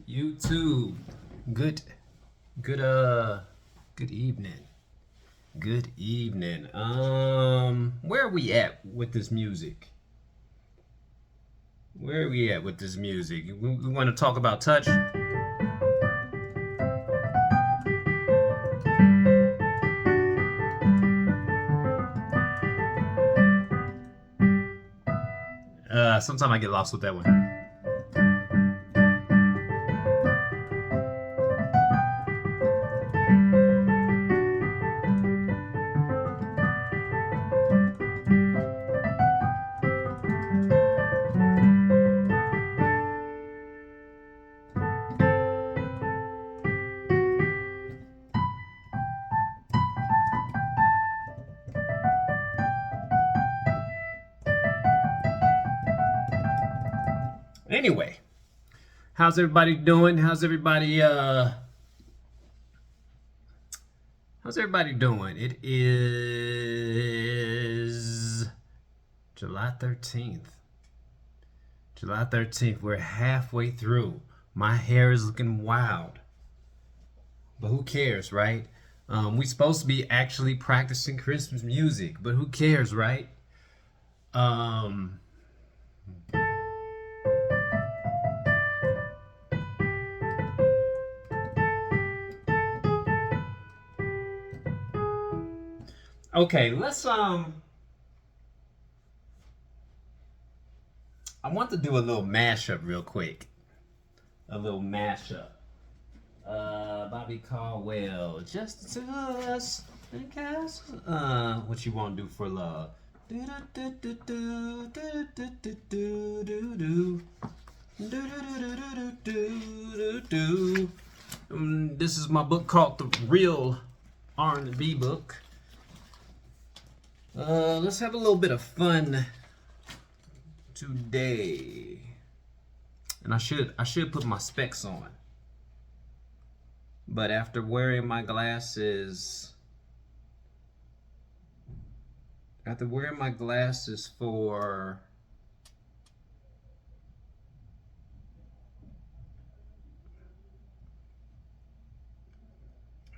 YouTube. Good good good evening. Good evening. Where are we at with this music? Where are we at with this music? We want to talk about touch? Sometimes I get lost with that one. Anyway, how's everybody doing? How's everybody doing? It is July 13th. July 13th. We're halfway through. My hair is looking wild. But who cares, right? We supposed to be actually practicing Christmas music, but who cares, right? Um, okay, I want to do a little mashup real quick. A little mashup. Bobby Caldwell, just to us, and cast. What you want to do for love? Do do do do do do do do do do. Do do do do do do do. This is my book called The Real R&B Book. Let's have a little bit of fun today. And I should put my specs on. But after wearing my glasses for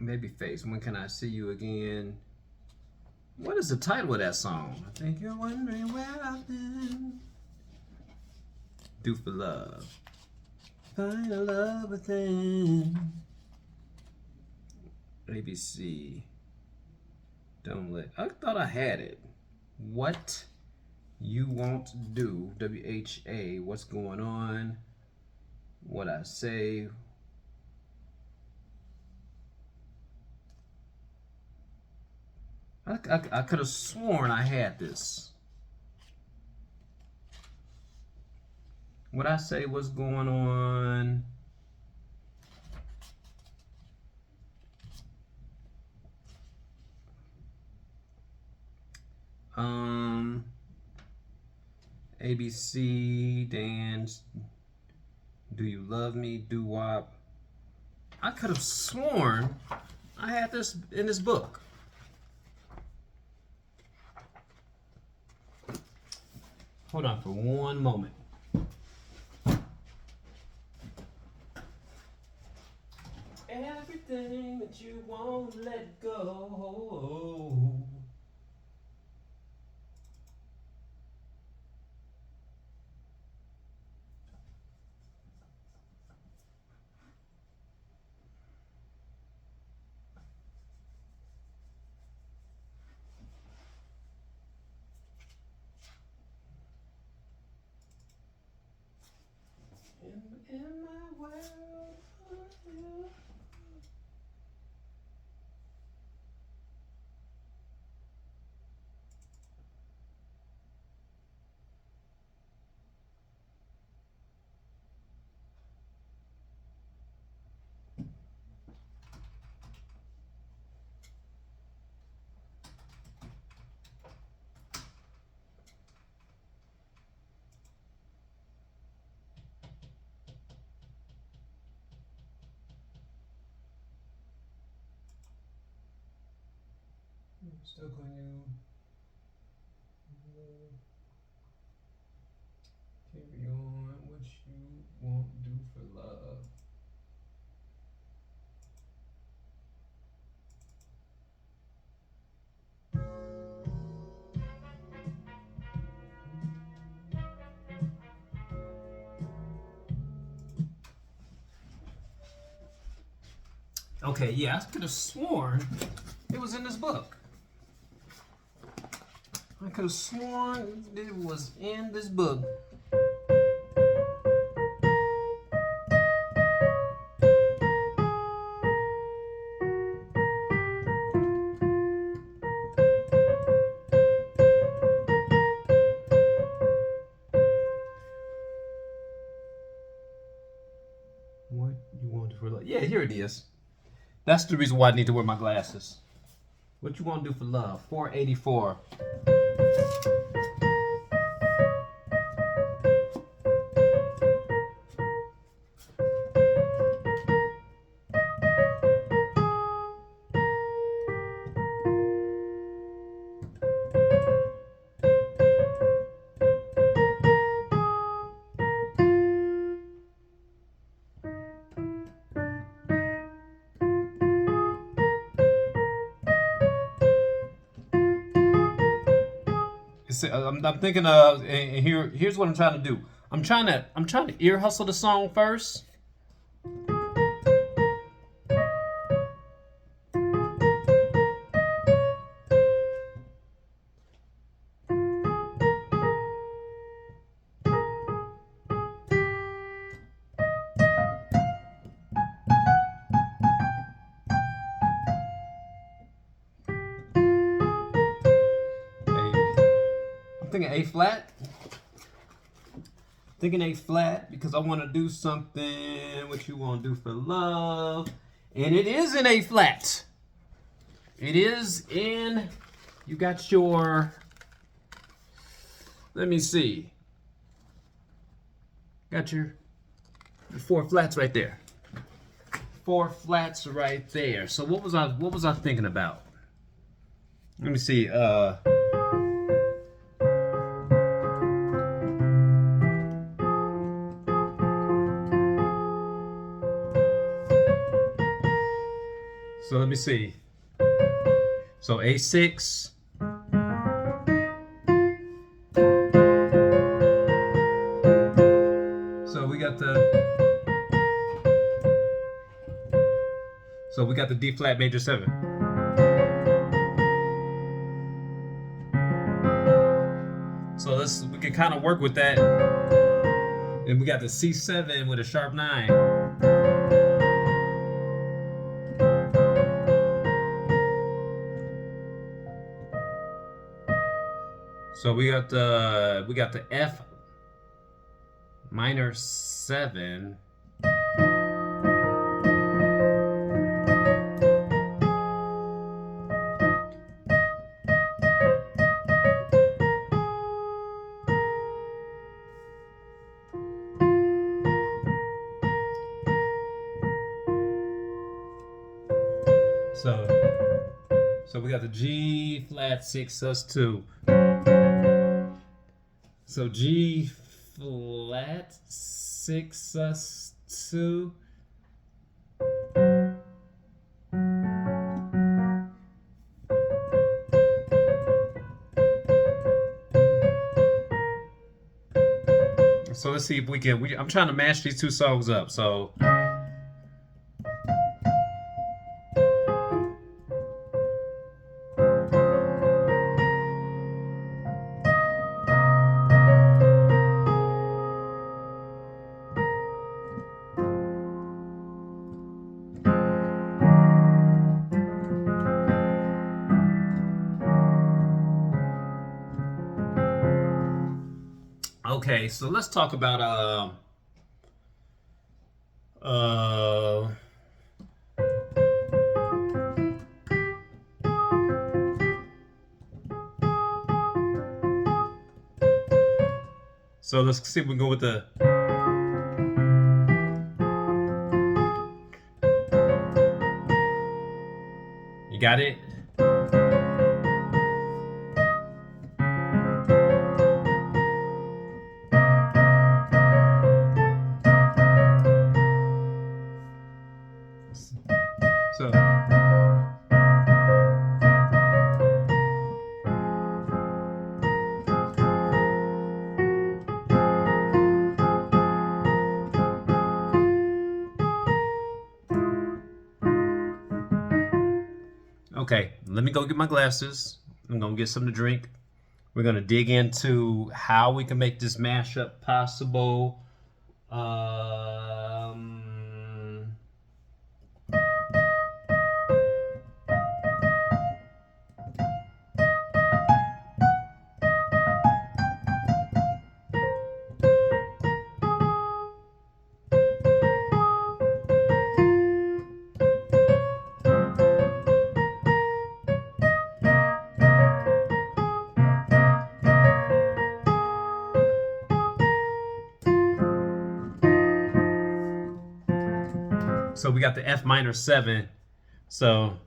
Babyface, when can I see you again? What is the title of that song? I think you're wondering where I've been. Do for love. Find a love within. ABC. Don't let. I thought I had it. What you won't do. WHA. What's going on? What I say. I could have sworn I had this. What I say, what's going on? ABC, dance. Do you love me? Do wop. I could have sworn I had this in this book. Hold on for one moment. Everything that you won't let go. In my world for you. Stuck on you. Carry on. What Okay, yeah, I could have sworn it was in this book. I could have sworn it was in this book. What you want to do for love? Yeah, here it is. That's the reason why I need to wear my glasses. What you want to do for love? 484. I'm thinking of, and here's what I'm trying to do. I'm trying to ear hustle the song first. I'm thinking A flat. Thinking A flat because I want to do something. What you want to do for love? And it is in A flat. It is in. You got your. Let me see. Got your 4 flats right there. 4 flats right there. So what was I thinking about? Let me see. So let me see. So A6. So we got the D flat major 7. So we can kind of work with that. And we got the C7 with a sharp 9. So we got the F minor 7. So we got the G flat 6 sus2. So G flat 6 sus2. So let's see if we can. I'm trying to match these 2 songs up. So. Okay, so let's talk about so let's see if we can go with the. You got it? So. Okay, let me go get my glasses. I'm gonna get something to drink. We're gonna dig into how we can make this mashup possible. So we got the F minor 7. So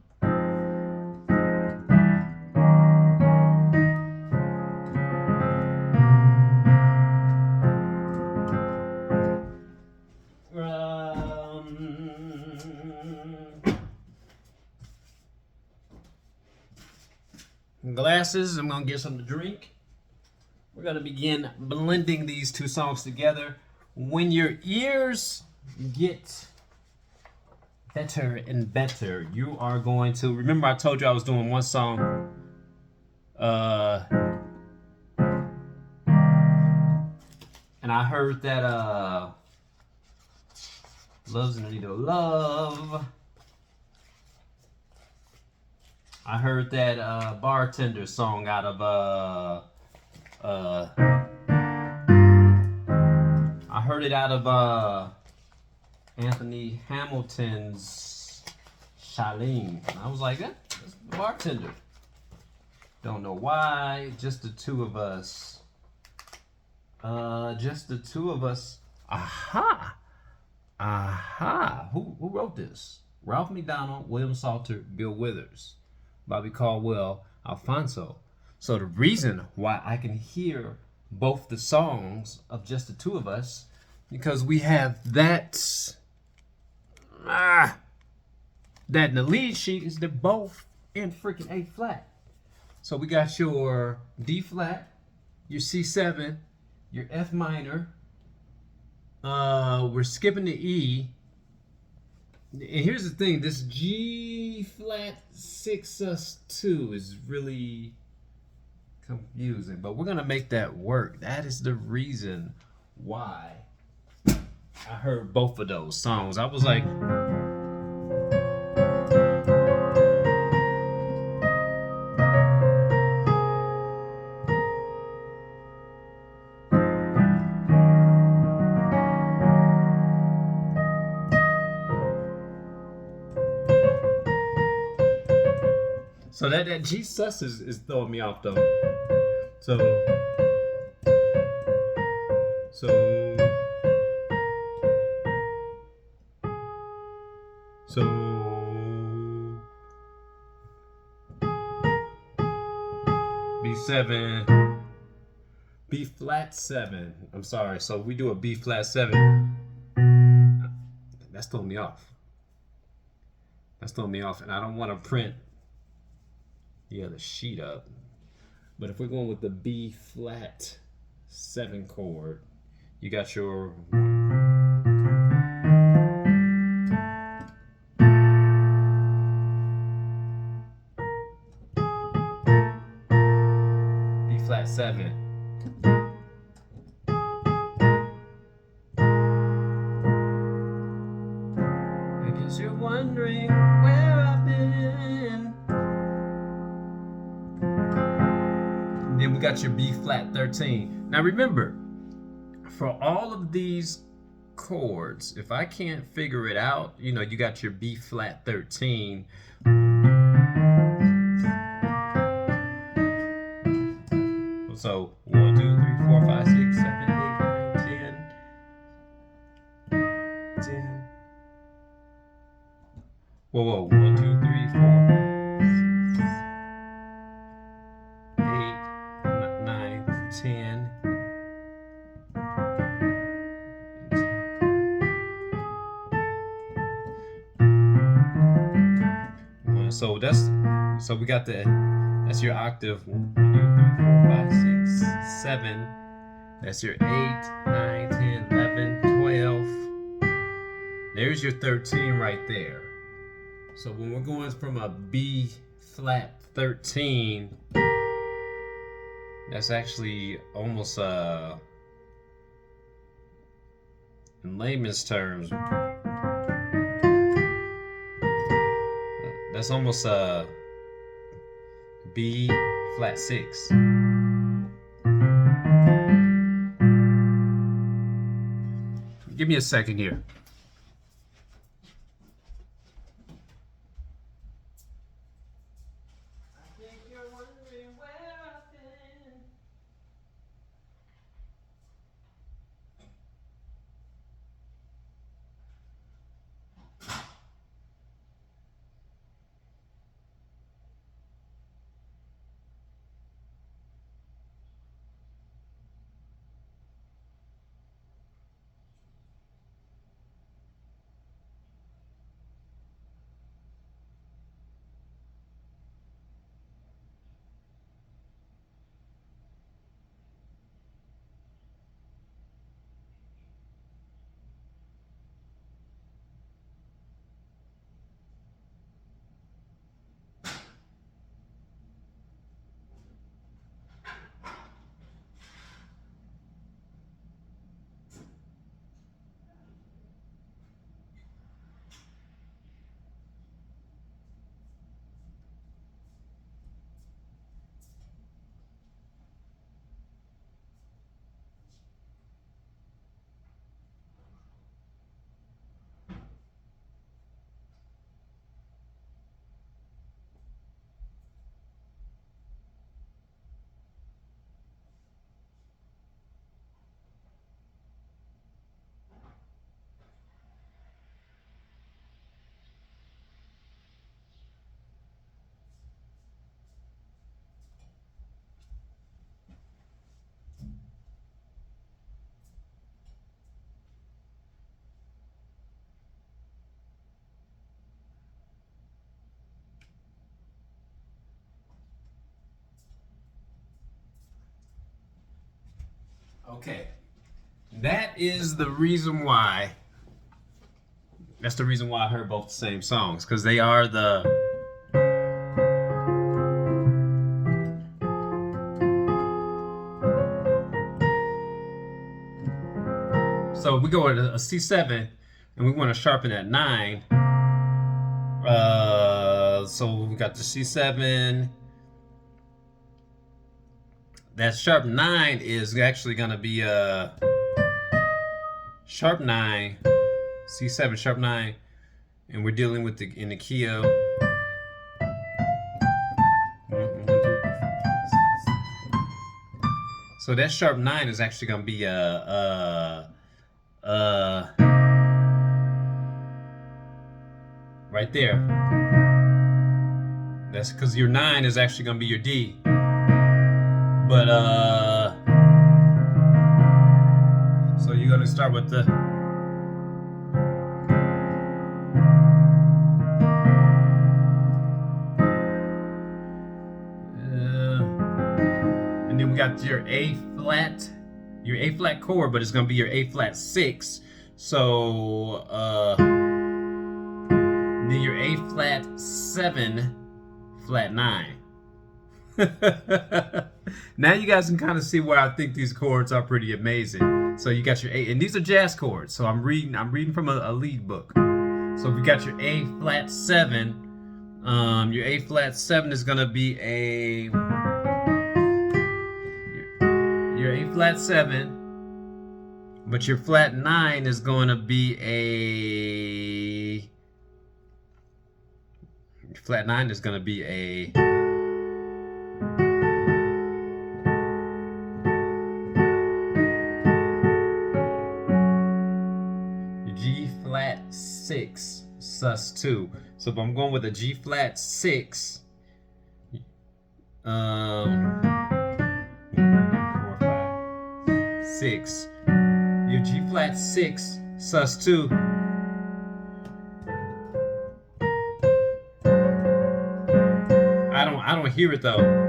glasses, I'm gonna get something to drink. We're gonna begin blending these two songs together. When your ears get better and better, you are going to remember I told you I was doing one song. And I heard that Love's in Need of Love. I heard that Bartender song out of I heard it out of Anthony Hamilton's Charlene. And I was like, that's the Bartender. Don't know why. Just the two of us. Just the two of us. Aha. Aha. Who wrote this? Ralph McDonald, William Salter, Bill Withers, Bobby Caldwell, Alfonso. So the reason why I can hear both the songs of just the two of us, because we have that in the lead sheet is they're both in freaking A flat. So we got your D flat, your C7, your F minor. We're skipping the E. And here's the thing, this G flat 6sus2 is really confusing, but we're gonna make that work. That is the reason why I heard both of those songs. I was like, so that G sus is throwing me off though. So B7, B flat 7. I'm sorry. So we do a B flat 7. That's throwing me off. That's throwing me off, and I don't want to print the sheet up. But if we're going with the B flat 7 chord, you got your B flat 7. I guess you're wondering where I've been. Then we got your B flat 13. Now remember, for all of these chords, if I can't figure it out, you know, you got your B flat 13. So 1, 2, 3, 4, 5, 6, 7, 8, 9, 10. 10. Whoa, 1, 2, 3, 4. 10. So we got that's your octave. 1, 2, 3, 4, 5, 6, 7. That's your 8, 9, 10, 11, 12. There's your 13 right there. So when we're going from a B flat 13. That's actually almost in layman's terms, that's almost a B flat 6. Give me a second here. Okay, that is the reason why. That's the reason why I heard both the same songs, because they are the. So we go with a C7, and we want to sharpen that 9. So we got the C7. That sharp 9 is actually going to be a sharp 9, C7 sharp 9, and we're dealing with in the key of. So that sharp 9 is actually going to be right there. That's because your 9 is actually going to be your D. But so you're gonna start with the and then we got your A flat chord, but it's gonna be your A flat 6. So then your A flat 7 flat 9. Now you guys can kind of see where I think these chords are pretty amazing. So you got your A, and these are jazz chords. So I'm reading from a lead book. So we got your A flat 7. Your A flat 7 is gonna be your A flat 7, but your flat 9 is gonna be flat 9 is gonna be a G flat 6 sus2. So if I'm going with a G flat 6, 4, 5, 6. Your G flat 6 sus2. I don't hear it though.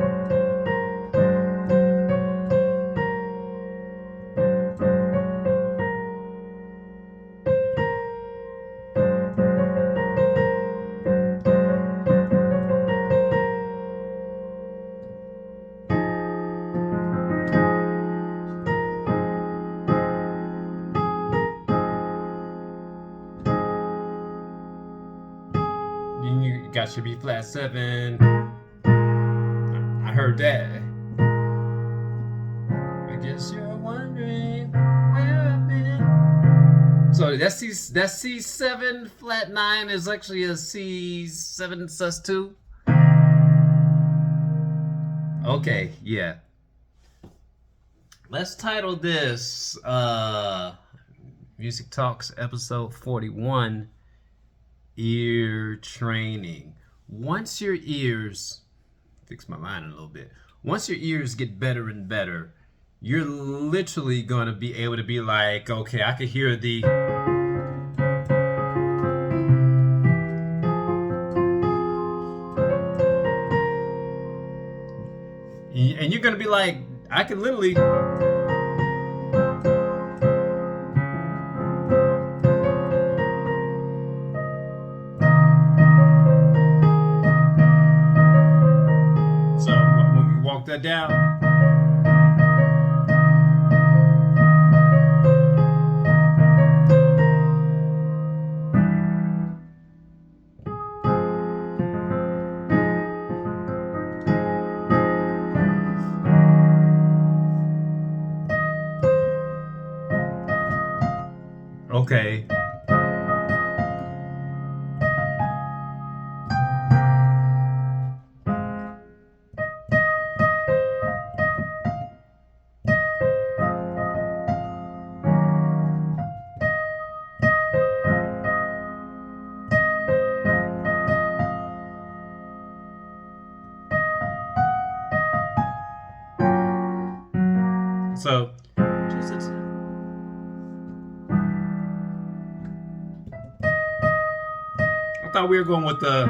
got your B flat 7. I heard that. I guess you're wondering where I've been. So that's C7 flat 9 is actually a C7 sus2. Okay, yeah. Let's title this Music Talks episode 41, Ear Training. Once your ears, fix my line a little bit. Once your ears get better and better, you're literally going to be able to be like, okay, I can hear the and you're going to be like, I can literally walk that down. Okay. So, I thought we were going with the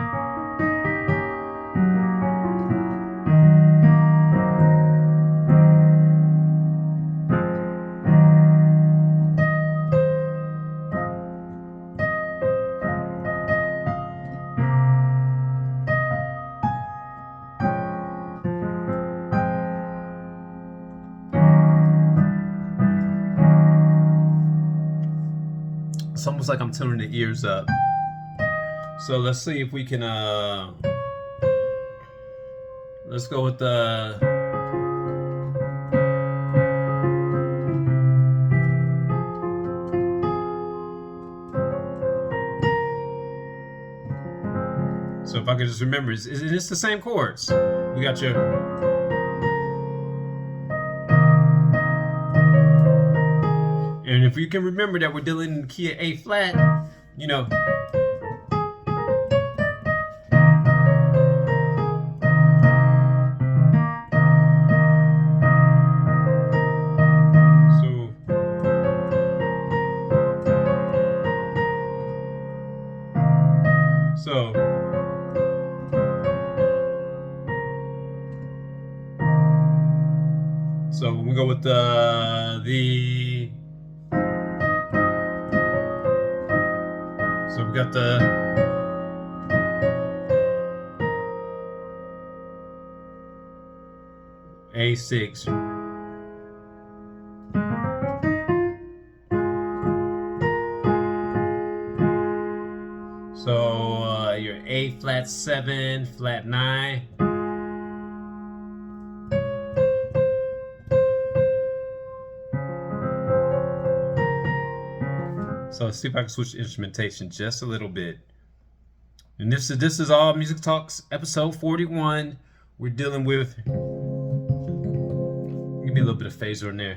it's almost like I'm tuning the ears up. So let's see if we can let's go with the so if I could just remember, is this the same chords? We got your and if you can remember that we're dealing in the key of A flat, you know. So we go with the so we got the A6. So your A flat 7, flat 9. So let's see if I can switch instrumentation just a little bit. And this is all Music Talks episode 41. We're dealing with, give me a little bit of phaser in there.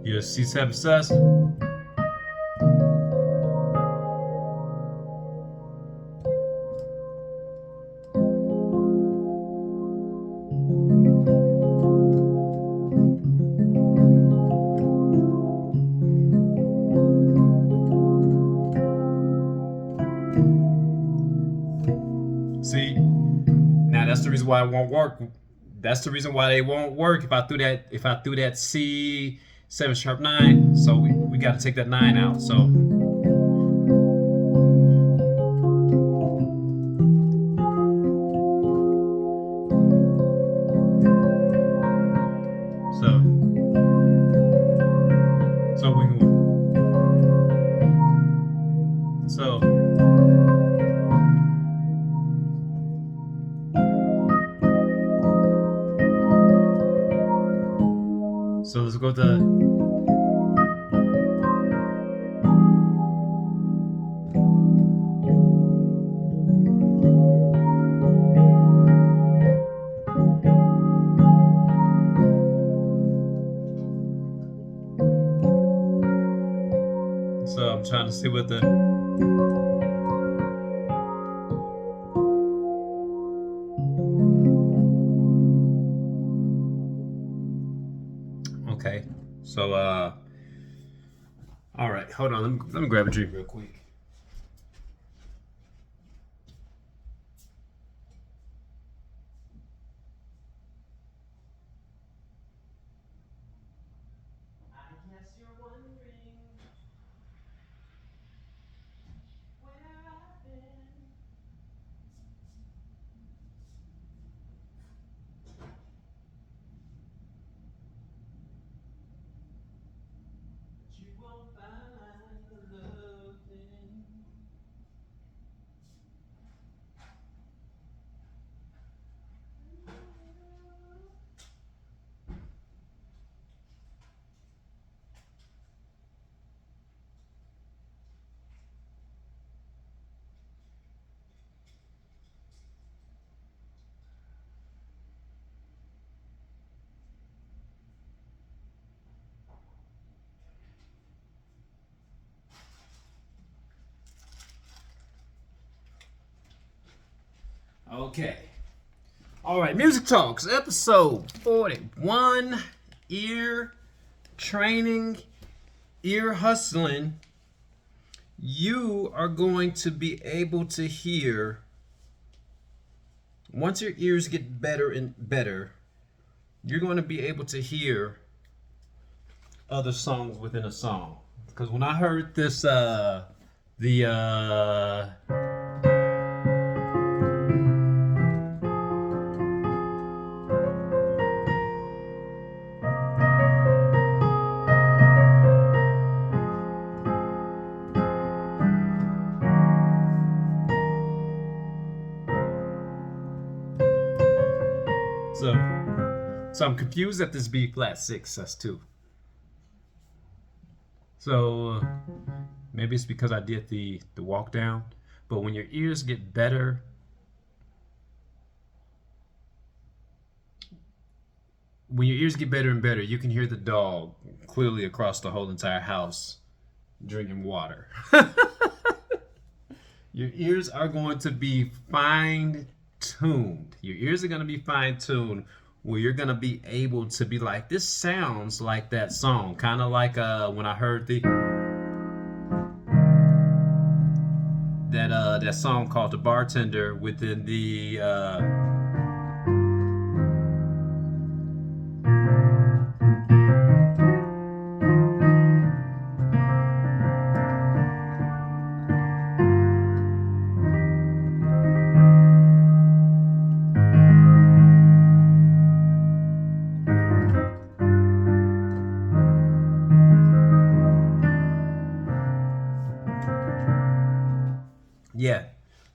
Your C7 sus. See, now that's the reason why it won't work. That's the reason why they won't work if I threw that C7 sharp 9. So we got to take that 9 out. So we can. So So let's go with the. So I'm trying to see what the. Okay, so all right, hold on. Let me grab a drink real quick. I guess you're wondering where I've been. But you won't find the love thing. Okay. All right, Music Talks, episode 41. Ear training, ear hustling. You are going to be able to hear, once your ears get better and better, you're going to be able to hear other songs within a song. Because when I heard this, so I'm confused at this B flat 6 sus2. So maybe it's because I did the walk down. But when your ears get better, and better, you can hear the dog clearly across the whole entire house drinking water. Your ears are going to be fine-tuned. Your ears are going to be fine-tuned where you're going to be able to be like, this sounds like that song. Kind of like when I heard that song called The Bartender within the yeah,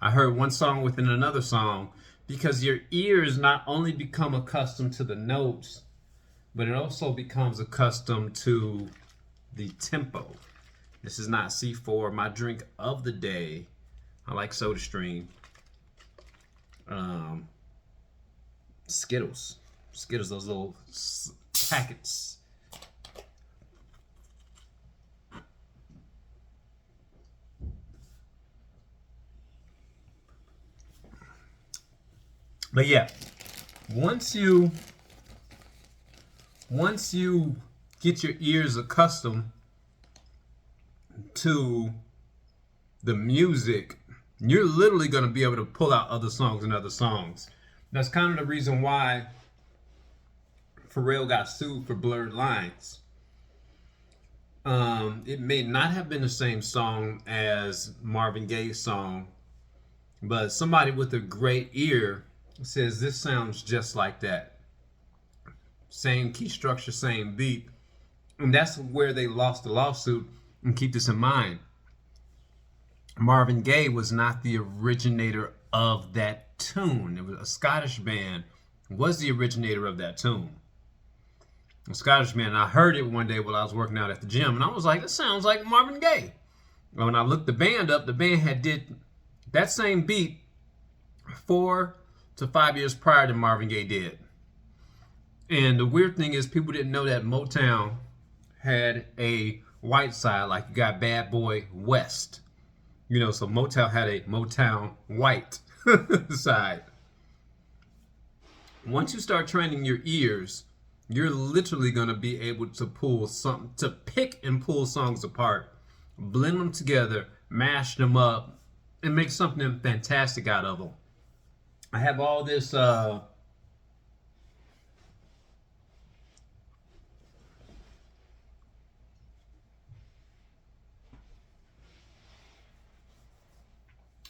I heard one song within another song, because your ears not only become accustomed to the notes, but it also becomes accustomed to the tempo. This is not C4, my drink of the day. I like SodaStream. Skittles, those little packets. But yeah, once you get your ears accustomed to the music, you're literally going to be able to pull out other songs and other songs. That's kind of the reason why Pharrell got sued for blurred lines. It may not have been the same song as Marvin Gaye's song, but somebody with a great ear says this sounds just like that. Same key structure, same beat. And that's where they lost the lawsuit. And keep this in mind, Marvin Gaye was not the originator of that tune. It was a Scottish band was the originator of that tune. a Scottish man. And I heard it one day while I was working out at the gym, and I was like, "It sounds like Marvin Gaye." And when I looked the band up, the band had did that same beat 4 to 5 years prior to Marvin Gaye did. And the weird thing is, people didn't know that Motown had a white side, like you got Bad Boy West. You know, so Motown had a Motown white side. Once you start training your ears, you're literally going to be able to pick and pull songs apart, blend them together, mash them up, and make something fantastic out of them. I have all this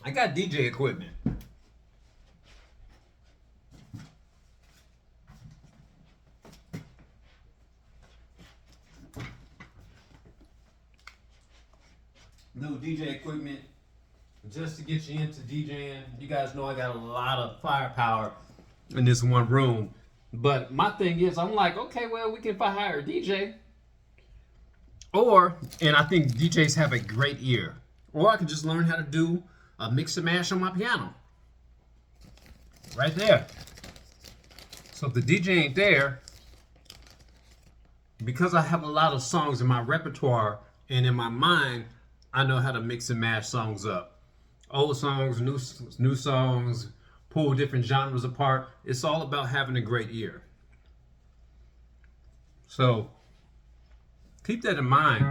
I got DJ equipment. New DJ equipment just to get you into DJing. You guys know I got a lot of firepower in this one room. But my thing is, I'm like, okay, well, we can hire a DJ. And I think DJs have a great ear. Or I can just learn how to do a mix and mash on my piano. Right there. So if the DJ ain't there, because I have a lot of songs in my repertoire and in my mind, I know how to mix and mash songs up. Old songs, new songs, pull different genres apart. It's all about having a great ear. So keep that in mind.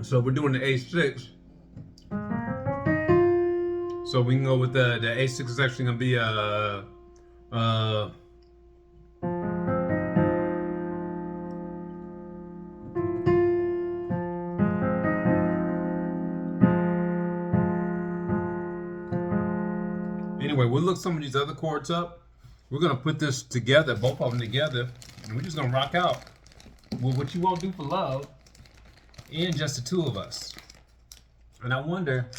So we're doing the A6. So we can go with the A6 is actually gonna be anyway, we'll look some of these other chords up. We're gonna put this together, both of them together, and we're just gonna rock out with What You Won't Do for Love and just the two of us. And I wonder,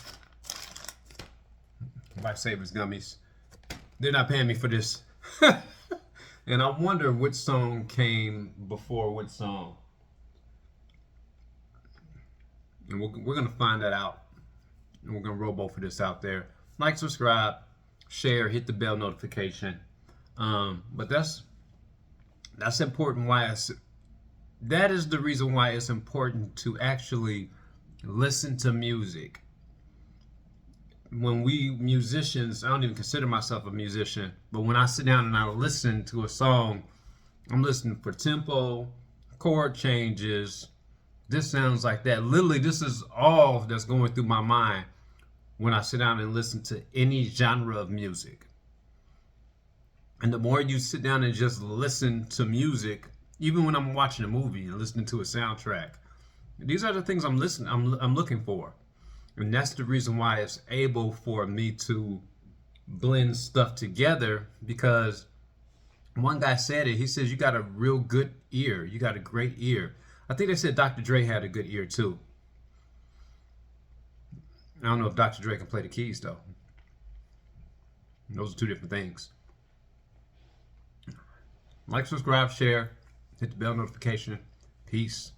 Lifesavers gummies, they're not paying me for this. And I wonder which song came before which song. And we're gonna find that out. And we're gonna roll both of this out there. Like, subscribe, share, hit the bell notification. But that's important. That is the reason why it's important to actually listen to music. When we musicians, I don't even consider myself a musician, but when I sit down and I listen to a song, I'm listening for tempo, chord changes. This sounds like that. Literally, this is all that's going through my mind when I sit down and listen to any genre of music. And the more you sit down and just listen to music, even when I'm watching a movie and listening to a soundtrack, these are the things I'm looking for. And that's the reason why it's able for me to blend stuff together, because one guy said it. He says, you got a real good ear. You got a great ear. I think they said Dr. Dre had a good ear too. I don't know if Dr. Dre can play the keys though. Those are two different things. Like, subscribe, share, hit the bell notification. Peace.